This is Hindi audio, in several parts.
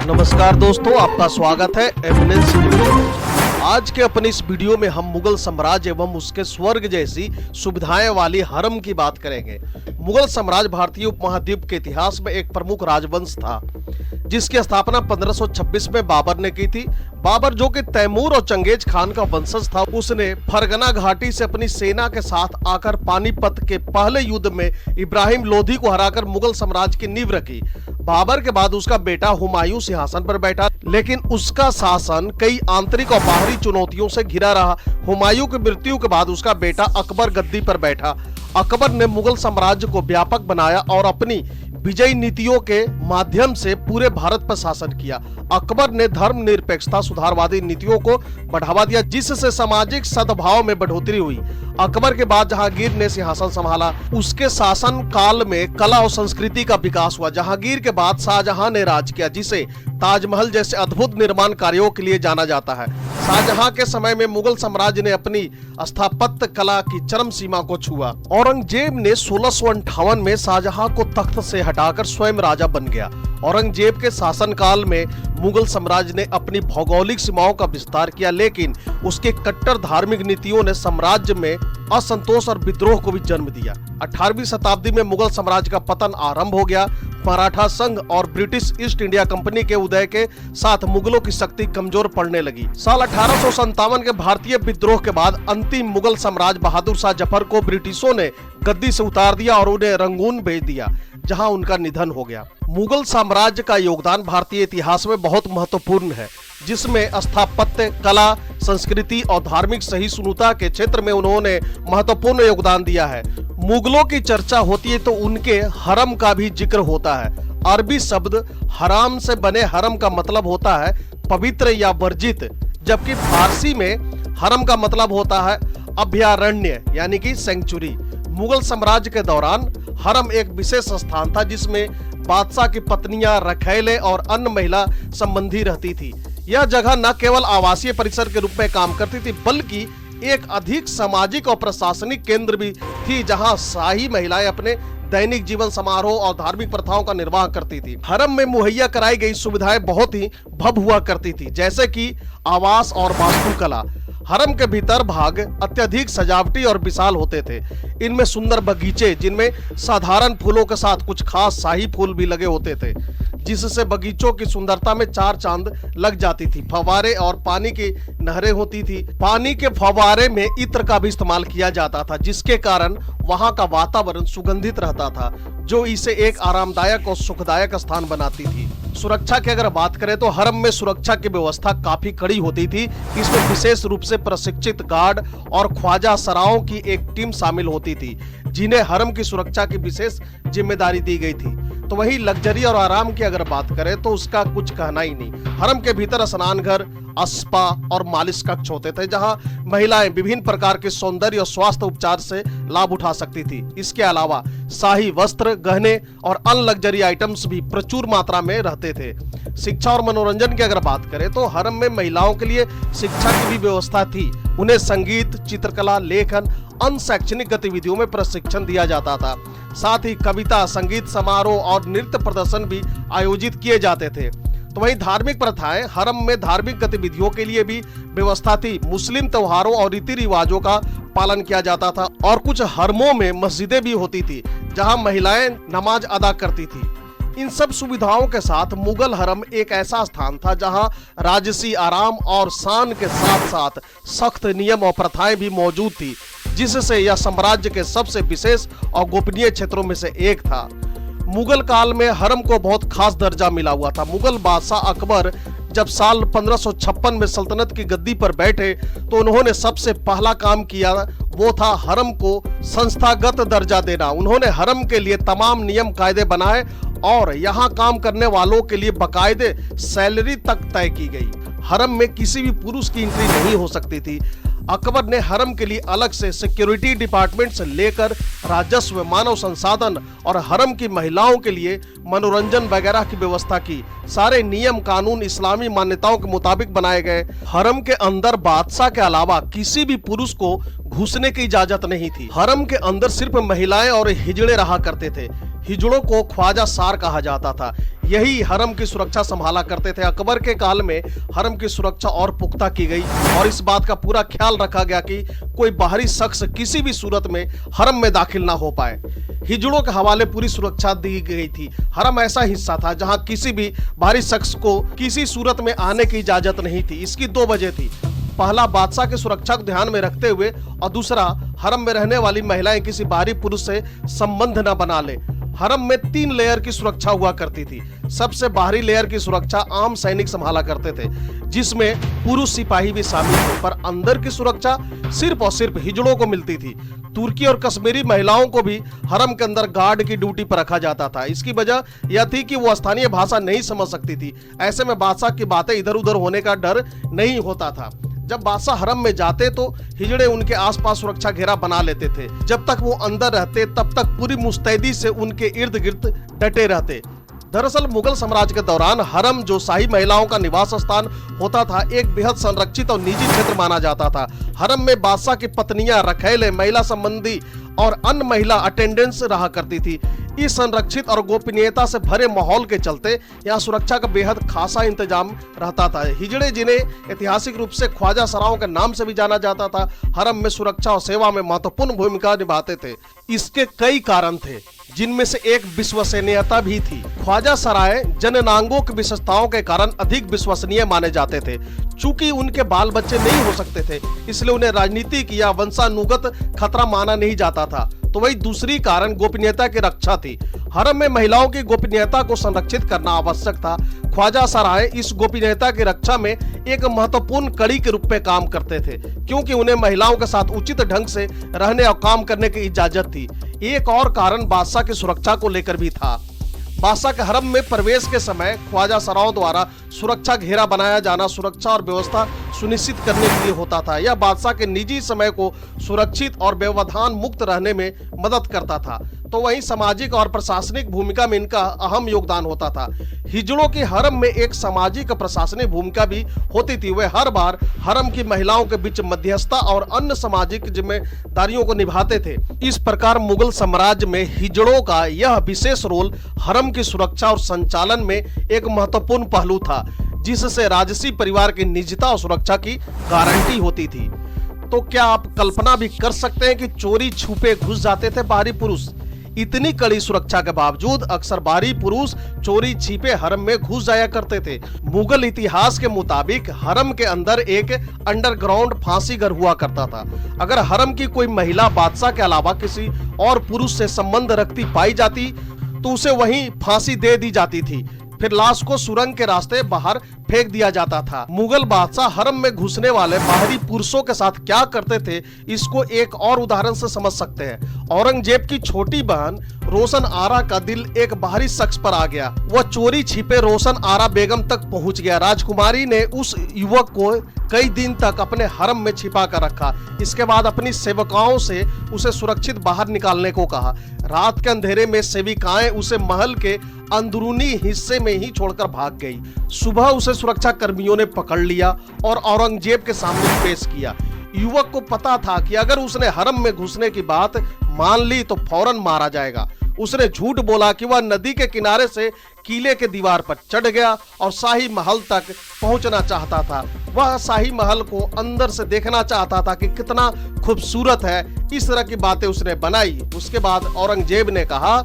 नमस्कार दोस्तों, आपका स्वागत है एमिनेंस वीडियो में। आज के अपनी इस वीडियो में हम मुगल साम्राज्य एवं उसके स्वर्ग जैसी सुविधाएं वाली हरम की बात करेंगे। मुगल साम्राज्य भारतीय उपमहाद्वीप के इतिहास में एक प्रमुख राजवंश था जिसकी स्थापना 1526 में बाबर ने की थी। बाबर, जो कि तैमूर और चंगेज खान का वंशज था, उसने फरगना घाटी से अपनी सेना के साथ आकर पानीपत के पहले युद्ध में इब्राहिम लोधी को हराकर मुगल साम्राज्य की नींव रखी। बाबर के बाद उसका बेटा हुमायूं सिंहासन पर बैठा, लेकिन उसका शासन कई आंतरिक और बाहरी चुनौतियों से घिरा रहा। हुमायूं की मृत्यु के बाद उसका बेटा अकबर गद्दी पर बैठा। अकबर ने मुगल साम्राज्य को व्यापक बनाया और अपनी विजयी नीतियों के माध्यम से पूरे भारत पर शासन किया। अकबर ने धर्मनिरपेक्षता, सुधारवादी नीतियों को बढ़ावा दिया, जिससे सामाजिक सद्भाव में बढ़ोतरी हुई। अकबर के बाद जहांगीर ने सिंहासन संभाला। उसके शासन काल में कला और संस्कृति का विकास हुआ। जहांगीर के बाद शाहजहां ने राज किया, जिसे ताजमहल जैसे अद्भुत निर्माण कार्यों के लिए जाना जाता है। शाहजहां के समय में मुगल साम्राज्य ने अपनी स्थापत्य कला की चरम सीमा को छुआ। औरंगजेब ने 1658 में शाहजहां को तख्त से हटाकर स्वयं राजा बन गया। औरंगजेब के शासनकाल में मुगल साम्राज्य ने अपनी भौगोलिक सीमाओं का विस्तार किया, लेकिन उसके कट्टर धार्मिक नीतियों ने साम्राज्य में असंतोष और विद्रोह को भी जन्म दिया। 18वीं शताब्दी में मुगल साम्राज्य का पतन आरंभ हो गया। मराठा संघ और ब्रिटिश ईस्ट इंडिया कंपनी के उदय के साथ मुगलों की शक्ति कमजोर पड़ने लगी। साल 1857 के भारतीय विद्रोह के बाद अंतिम मुगल साम्राज्य बहादुर शाह जफर को ब्रिटिशों ने गद्दी से उतार दिया और उन्हें रंगून भेज दिया, जहां उनका निधन हो गया। मुगल साम्राज्य का योगदान भारतीय इतिहास में बहुत महत्वपूर्ण है, जिसमें स्थापत्य, कला, संस्कृति और धार्मिक सहिष्णुता के क्षेत्र में उन्होंने महत्वपूर्ण योगदान दिया है। मुगलों की चर्चा होती है तो उनके हरम का भी जिक्र होता है। अरबी शब्द हराम से बने हरम का मतलब होता है पवित्र या वर्जित, जबकि फारसी में हरम का मतलब होता है अभयारण्य यानी कि सेंचुरी। मुगल साम्राज्य के दौरान हरम एक विशेष स्थान था जिसमें बादशाह की पत्नियां, रखैले और अन्य महिला संबंधी रहती थी। यह जगह न केवल आवासीय परिसर के रूप में काम करती थी, बल्कि एक अधिक सामाजिक और प्रशासनिक केंद्र भी थी, जहां शाही महिलाएं अपने दैनिक जीवन समारोह और धार्मिक प्रथाओं का निर्वाह करती थी। हरम में मुहैया कराई गई सुविधाएं बहुत ही भव्य हुआ करती थी, जैसे कि आवास और वास्तुकला। हरम के भीतर भाग अत्यधिक सजावटी और विशाल होते थे। इनमें सुंदर बगीचे, जिनमें साधारण फूलों के साथ कुछ खास शाही फूल भी लगे होते थे, जिससे बगीचों की सुंदरता में चार चांद लग जाती थी। फव्वारे और पानी की नहरें होती थी। पानी के फव्वारे में इत्र का भी इस्तेमाल किया जाता था, जिसके कारण वहां का वातावरण सुगंधित रहता था, जो इसे एक आरामदायक और सुखदायक स्थान बनाती थी। सुरक्षा की अगर बात करें तो हरम में सुरक्षा की व्यवस्था काफी कड़ी होती थी। इसमें विशेष रूप से प्रशिक्षित गार्ड और ख्वाजा सराओं की एक टीम शामिल होती थी, जिन्हें हरम की सुरक्षा की विशेष जिम्मेदारी दी गई थी। तो वही लग्जरी और आराम की अगर बात करें तो उसका कुछ कहना ही नहीं। हरम के भीतर स्नान घर, स्पा और मालिश कक्ष होते थे, जहां महिलाएं विभिन्न प्रकार के सौंदर्य और स्वास्थ्य उपचार से लाभ उठा सकती थी। इसके अलावा शाही वस्त्र, गहने और अन्य लग्जरी आइटम्स भी प्रचुर मात्रा में रहते थे। शिक्षा और मनोरंजन की अगर बात करें तो हरम में महिलाओं के लिए शिक्षा की भी व्यवस्था थी। उन्हें संगीत, चित्रकला, लेखन, अन्य शैक्षणिक गतिविधियों में प्रशिक्षण दिया जाता था। साथ ही कविता, संगीत समारोह और नृत्य प्रदर्शन भी आयोजित किए जाते थे। तो वहीं धार्मिक प्रथाएं, हरम में धार्मिक गतिविधियों के लिए भी व्यवस्था थी। मुस्लिम त्योहारों और रीति रिवाजों का पालन किया जाता था और कुछ हरमों में मस्जिदें भी होती थी, जहां महिलाएं नमाज अदा करती थी। इन सब सुविधाओं के साथ मुगल हरम एक ऐसा स्थान था जहां राजसी आराम और शान के साथ साथ सख्त नियम और प्रथाएं भी मौजूद थी, जिससे यह साम्राज्य के सबसे विशेष और गोपनीय क्षेत्रों में से एक था। मुगल काल में हरम को बहुत खास दर्जा मिला हुआ था। मुगल बादशाह अकबर जब साल 1556 में सल्तनत की गद्दी पर बैठे तो उन्होंने सबसे पहला काम किया वो था हरम को संस्थागत दर्जा देना। उन्होंने हरम के लिए तमाम नियम कायदे बनाए और यहाँ काम करने वालों के लिए बाकायदे सैलरी तक तय की गई। हरम में किसी भी पुरुष की एंट्री नहीं हो सकती थी। अकबर ने हरम के लिए अलग से सिक्योरिटी डिपार्टमेंट से लेकर राजस्व, मानव संसाधन और हरम की महिलाओं के लिए मनोरंजन वगैरह की व्यवस्था की। सारे नियम कानून इस्लामी मान्यताओं के मुताबिक बनाए गए। हरम के अंदर बादशाह के अलावा किसी भी पुरुष को घुसने की इजाजत नहीं थी। हरम के अंदर सिर्फ महिलाएं और हिजड़े रहा करते थे। हिजड़ों को ख्वाजा सार कहा जाता था। यही हरम की सुरक्षा संभाला करते थे। अकबर के काल में हरम की सुरक्षा और पुख्ता की गई और इस बात का पूरा ख्याल रखा गया कि कोई बाहरी शख्स किसी भी सूरत में हरम में दाखिल ना हो पाए। हिजड़ों के हवाले पूरी सुरक्षा दी गई थी। हरम ऐसा हिस्सा था जहां किसी भी बाहरी शख्स को किसी सूरत में आने की इजाजत नहीं थी। इसकी दो वजह थी। पहला, बादशाह की सुरक्षा को ध्यान में रखते हुए, और दूसरा, हरम में रहने वाली महिलाएं किसी बाहरी पुरुष से संबंध न बना ले। हरम में 3 लेयर की सुरक्षा हुआ करती थी। सबसे बाहरी लेयर की सुरक्षा आम सैनिक संभाला करते थे, जिसमें पुरुष सिपाही भी शामिल थे, पर अंदर की सुरक्षा सिर्फ और सिर्फ हिजड़ों को मिलती थी। तुर्की और कश्मीरी महिलाओं को भी हरम के अंदर गार्ड की ड्यूटी पर रखा जाता था। इसकी वजह यह थी कि वो स्थानीय भाषा नहीं समझ सकती थी। ऐसे में बादशाह की बातें इधर उधर होने का डर नहीं होता था। जब बादशाह हरम में जाते तो हिजड़े उनके आसपास सुरक्षा घेरा बना लेते थे। जब तक वो अंदर रहते तब तक पूरी मुस्तैदी से उनके इर्द गिर्द डटे रहते। दरअसल मुगल साम्राज्य के दौरान हरम, जो शाही महिलाओं का निवास स्थान होता था, एक बेहद संरक्षित और निजी क्षेत्र माना जाता था। हरम में बादशाह की पत्नियां, रखैले, महिला संबंधी और अन्य महिला अटेंडेंट्स रहा करती थी। इस संरक्षित और गोपनीयता से भरे माहौल के चलते यहाँ सुरक्षा का बेहद खासा इंतजाम रहता था। हिजड़े, जिन्हें ऐतिहासिक रूप से ख्वाजा सरायों के नाम से भी जाना जाता था, हरम में सुरक्षा और सेवा में महत्वपूर्ण भूमिका निभाते थे। इसके कई कारण थे, जिनमें से एक विश्वसनीयता भी थी। ख्वाजा सराय जननांगों की विशेषताओं के कारण अधिक विश्वसनीय माने जाते थे। चूंकि उनके बाल बच्चे नहीं हो सकते थे, इसलिए उन्हें राजनीतिक या वंशानुगत खतरा माना नहीं जाता था। तो वही दूसरी कारण गोपनीयता की रक्षा थी। हरम में महिलाओं की गोपनीयता को संरक्षित करना आवश्यक था। ख्वाजा सराय इस गोपनीयता की रक्षा में एक महत्वपूर्ण कड़ी के रूप में काम करते थे, क्योंकि उन्हें महिलाओं के साथ उचित ढंग से रहने और काम करने की इजाजत थी। एक और कारण बादशाह की सुरक्षा को लेकर भी था। बादशाह के हरम में प्रवेश के समय ख्वाजा सरायों द्वारा सुरक्षा घेरा बनाया जाना सुरक्षा और व्यवस्था सुनिश्चित करने के लिए होता था। यह बादशाह के निजी समय को सुरक्षित और व्यवधान मुक्त रहने में मदद करता था। तो वहीं सामाजिक और प्रशासनिक भूमिका में इनका अहम योगदान होता था। हिजड़ों की हरम में एक सामाजिक और प्रशासनिक भूमिका भी होती थी। वे हर बार हरम की महिलाओं के बीच मध्यस्थता और अन्य सामाजिक जिम्मेदारियों को निभाते थे। इस प्रकार मुगल साम्राज्य में हिजड़ों का यह विशेष रोल हरम की सुरक्षा और संचालन में एक महत्वपूर्ण पहलू था, जिससे राजसी परिवार की निजता और सुरक्षा की गारंटी होती थी। तो क्या आप कल्पना भी कर सकते हैं कि चोरी छुपे घुस जाते थे बाहरी पुरुष? इतनी कड़ी सुरक्षा के बावजूद अक्सर बाहरी पुरुष चोरी छिपे हरम में घुस जाया करते थे। मुगल इतिहास के मुताबिक हरम के अंदर एक अंडरग्राउंड फांसी घर हुआ करता था। अगर हरम की कोई महिला बादशाह के अलावा किसी और पुरुष से संबंध रखती पाई जाती तो उसे वहीं फांसी दे दी जाती थी। फिर लाश को सुरंग के रास्ते बाहर फेंक दिया जाता था। मुगल बादशाह हरम में घुसने वाले बाहरी पुरुषों के साथ क्या करते थे, इसको एक और उदाहरण से समझ सकते हैं। औरंगजेब की छोटी बहन रोशन आरा का दिल एक बाहरी शख्स पर आ गया। वह चोरी छिपे रोशन आरा बेगम तक पहुंच गया। राजकुमारी ने उस युवक को कई दिन तक अपने हरम में छिपा कर रखा। इसके बाद अपनी सेवकाओं से उसे सुरक्षित बाहर निकालने को कहा। रात के अंधेरे में सेविकाएं उसे महल के अंदरूनी हिस्से में ही छोड़कर भाग गई। सुबह उसे सुरक्षा कर्मियों ने पकड़ लिया और औरंगजेब के सामने पेश किया। युवक को पता था कि अगर उसने हरम में घुसने की बात मान ली तो फौरन मारा जाएगा। उसने झूठ बोला कि वह नदी के किनारे से किले के दीवार पर चढ़ गया और शाही महल तक पहुंचना चाहता था। वह शाही महल को अंदर से देखना चाहता था कि कितना खूबसूरत है। इस तरह की बातें उसने बनाई। उसके बाद औरंगजेब ने कहा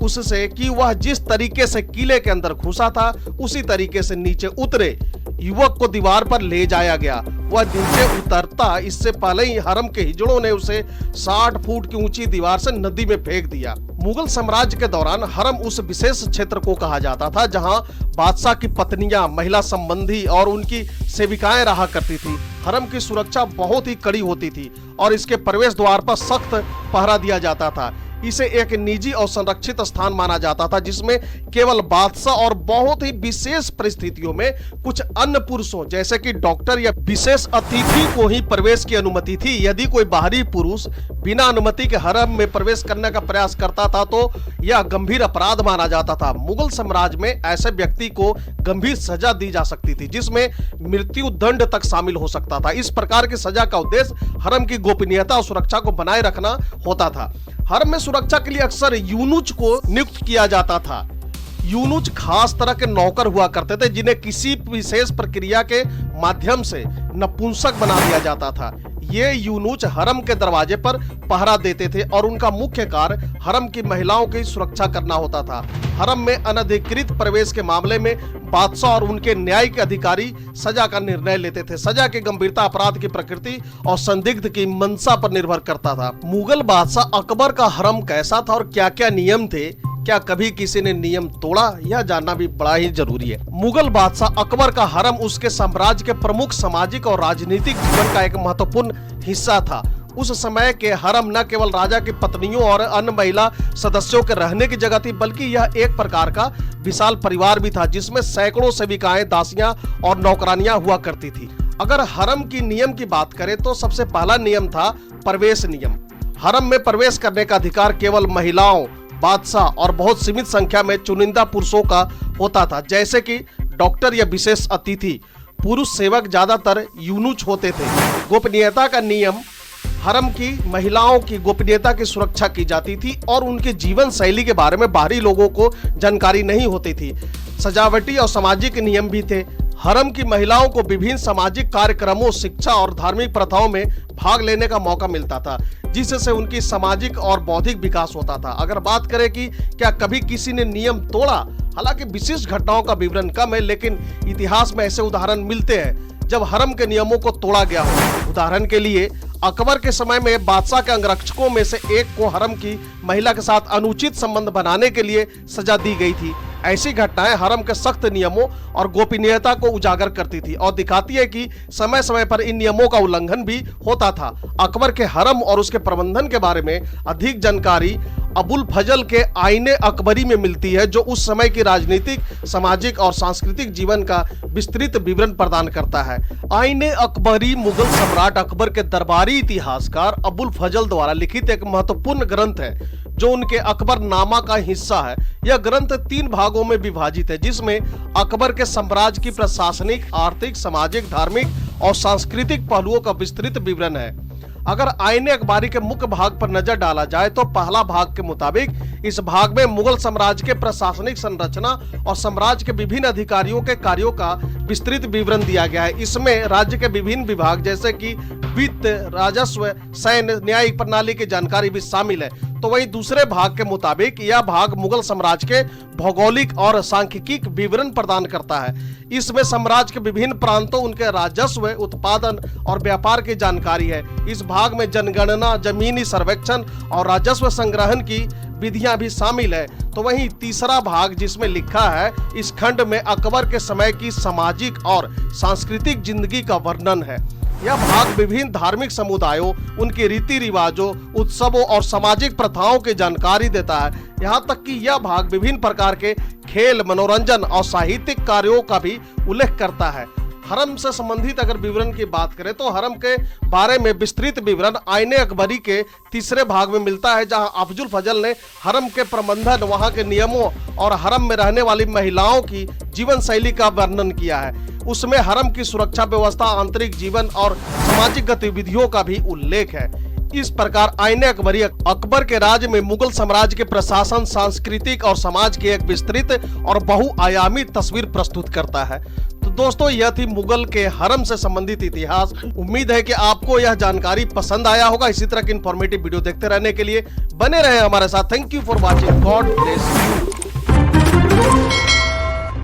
उससे कि वह जिस तरीके से किले के अंदर घुसा था उसी तरीके से नीचे उतरे। युवक को दीवार पर ले जाया गया। वह नीचे उतरता इससे पहले ही हरम के हिजड़ों ने उसे 60 फुट की ऊंची दीवार से नदी में फेंक दिया। मुगल साम्राज्य के दौरान हरम उस विशेष क्षेत्र को कहा जाता था जहां बादशाह की पत्नियां, महिला संबंधी और उनकी सेविकाएं रहा करती थी। हरम की सुरक्षा बहुत ही कड़ी होती थी और इसके प्रवेश द्वार पर सख्त पहरा दिया जाता था। इसे एक निजी और संरक्षित स्थान माना जाता था जिसमें केवल बादशाह और बहुत ही विशेष परिस्थितियों में कुछ अन्य पुरुषों जैसे कि डॉक्टर या विशेष अतिथि को ही प्रवेश की अनुमति थी। यदि कोई बाहरी पुरुष बिना अनुमति के हरम में प्रवेश करने का प्रयास करता था तो यह गंभीर अपराध माना जाता था। मुगल साम्राज्य में ऐसे व्यक्ति को गंभीर सजा दी जा सकती थी जिसमें मृत्यु दंड तक शामिल हो सकता था। इस प्रकार की सजा का उद्देश्य हरम की गोपनीयता और सुरक्षा को बनाए रखना होता था। हरम में सुरक्षा के लिए अक्सर यूनुच को नियुक्त किया जाता था। यूनुच खास तरह के नौकर हुआ करते थे जिन्हें किसी विशेष प्रक्रिया के माध्यम से नपुंसक बना दिया जाता था। ये यूनुच हरम के दरवाजे पर पहरा देते थे और उनका मुख्य कार्य हरम की महिलाओं की सुरक्षा करना होता था। हरम में अनधिकृत प्रवेश के मामले में बादशाह और उनके न्यायिक अधिकारी सजा का निर्णय लेते थे। सजा की गंभीरता अपराध की प्रकृति और संदिग्ध की मंशा पर निर्भर करता था। मुगल बादशाह अकबर का हरम कैसा था और क्या क्या नियम थे, क्या कभी किसी ने नियम तोड़ा, यह जानना भी बड़ा ही जरूरी है। मुगल बादशाह अकबर का हरम उसके साम्राज्य के प्रमुख सामाजिक और राजनीतिक जीवन का एक महत्वपूर्ण हिस्सा था। उस समय के हरम न केवल राजा की पत्नियों और अन्य महिला सदस्यों के रहने की जगह थी, बल्कि यह एक प्रकार का विशाल परिवार भी था जिसमें सैकड़ों सेविकाएं, दासियां और नौकरानियां हुआ करती थी। अगर हरम की नियम की बात करें तो सबसे पहला नियम था प्रवेश नियम। हरम में प्रवेश करने का अधिकार केवल महिलाओं, बादशाह और बहुत सीमित संख्या में चुनिंदा पुरुषों का होता था, जैसे कि डॉक्टर या विशेष अतिथि। पुरुष सेवक ज्यादातर यूनुच होते थे। गोपनीयता का नियम, हरम की महिलाओं की गोपनीयता की सुरक्षा की जाती थी और उनके जीवन शैली के बारे में बाहरी लोगों को जानकारी नहीं होती थी। सजावटी और सामाजिक नियम भी थे। हरम की महिलाओं को विभिन्न सामाजिक कार्यक्रमों, शिक्षा और धार्मिक प्रथाओं में भाग लेने का मौका मिलता था, जिससे उनकी सामाजिक और बौद्धिक विकास होता था। अगर बात करें कि क्या कभी किसी ने नियम तोड़ा, हालांकि विशिष्ट घटनाओं का विवरण कम है, लेकिन इतिहास में ऐसे उदाहरण मिलते हैं जब हरम के नियमों को तोड़ा गया हो। उदाहरण के लिए अकबर के समय में बादशाह के अंगरक्षकों में से एक को हरम की महिला के साथ अनुचित संबंध बनाने के लिए सजा दी गई थी। ऐसी घटनाएं हरम के सख्त नियमों और गोपनीयता को उजागर करती थी और दिखाती है कि समय समय पर इन नियमों का उल्लंघन भी होता था। अकबर के हरम और उसके प्रबंधन के बारे में अधिक जानकारी अबुल फजल के आईने अकबरी में मिलती है, जो उस समय की राजनीतिक, सामाजिक और सांस्कृतिक जीवन का विस्तृत विवरण प्रदान करता है। आईने अकबरी मुगल सम्राट अकबर के दरबारी इतिहासकार अबुल फजल द्वारा लिखित एक महत्वपूर्ण ग्रंथ है, जो उनके अकबरनामा का हिस्सा है। यह ग्रंथ 3 भागों में विभाजित है, जिसमें अकबर के साम्राज्य की प्रशासनिक, आर्थिक, सामाजिक, धार्मिक और सांस्कृतिक पहलुओं का विस्तृत विवरण है। अगर आईने अकबरी के मुख्य भाग पर नजर डाला जाए तो पहला भाग के मुताबिक इस भाग में मुगल साम्राज्य के प्रशासनिक संरचना और साम्राज्य के विभिन्न अधिकारियों के कार्यों का विस्तृत विवरण दिया गया है। इसमें राज्य के विभिन्न विभाग जैसे कि वित्त, राजस्व, सैन्य, न्यायिक प्रणाली की जानकारी भी शामिल है। तो वहीं दूसरे भाग के मुताबिक यह भाग मुगल साम्राज्य के भौगोलिक और सांख्यिकी विवरण प्रदान करता है। इसमें साम्राज्य के विभिन्न प्रांतों, उनके राजस्व, उत्पादन और व्यापार की जानकारी है। इस भाग में जनगणना, जमीनी सर्वेक्षण और राजस्व संग्रहण की विधियां भी शामिल है। तो वहीं तीसरा भाग जिसमें लिखा है, इस खंड में अकबर के समय की सामाजिक और सांस्कृतिक जिंदगी का वर्णन है। यह भाग विभिन्न धार्मिक समुदायों, उनके रीति रिवाजों, उत्सवों और सामाजिक प्रथाओं की जानकारी देता है। यहाँ तक कि यह भाग विभिन्न प्रकार के खेल, मनोरंजन और साहित्यिक कार्यों का भी उल्लेख करता है। हरम से संबंधित अगर विवरण की बात करें तो हरम के बारे में विस्तृत विवरण आईने अकबरी के तीसरे भाग में मिलता है, जहां अफजुल फजल ने हरम के प्रबंधन, वहां के नियमों और हरम में रहने वाली महिलाओं की जीवन शैली का वर्णन किया है। उसमें हरम की सुरक्षा व्यवस्था, आंतरिक जीवन और सामाजिक गतिविधियों का भी उल्लेख है। इस प्रकार आईने अकबरी अकबर के राज्य में मुगल साम्राज्य के प्रशासन, सांस्कृतिक और समाज की एक विस्तृत और बहुआयामी तस्वीर प्रस्तुत करता है। तो दोस्तों, यह थी मुगल के हरम से संबंधित इतिहास। उम्मीद है कि आपको यह जानकारी पसंद आया होगा। इसी तरह की इंफॉर्मेटिव वीडियो देखते रहने के लिए बने रहे हमारे साथ। Thank you for watching. God bless you.